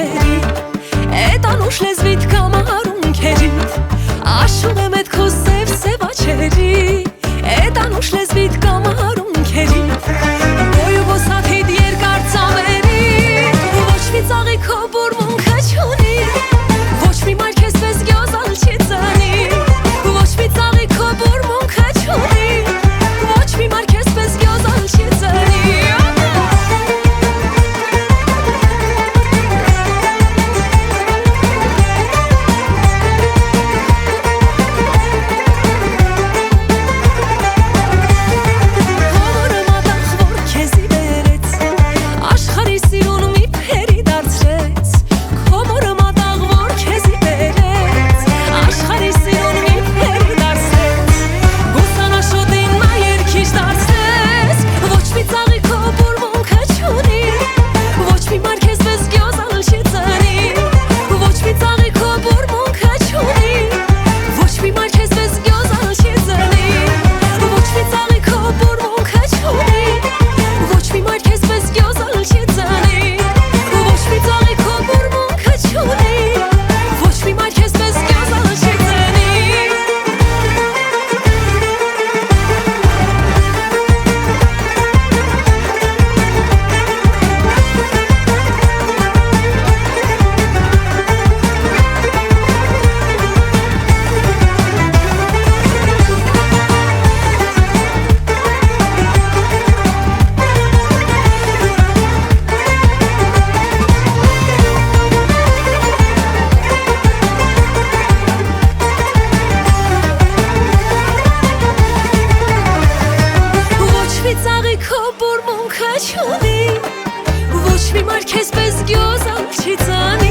աչքերիդ, էդ անուշ լեզվիդ կամարում քերիդ, աշում եմ էդ քո սև աչքերիդ, էդ անուշ լեզվիդ կամարում քերիդ, ոյու ոսաթիդ երկար ծամերիդ, ոչ մի ծաղի քո բուրմունքը չունի, ոչ մի մայր քեզ պես գյոզալ չի ծնի, ոչ մի ծաղի քո բուրմունքը չունի, ոչ մի մայր քեզ պես գյոզալ չի ծնի. Ոչ մի մայր քեզ պես գյոզալ չի ծանի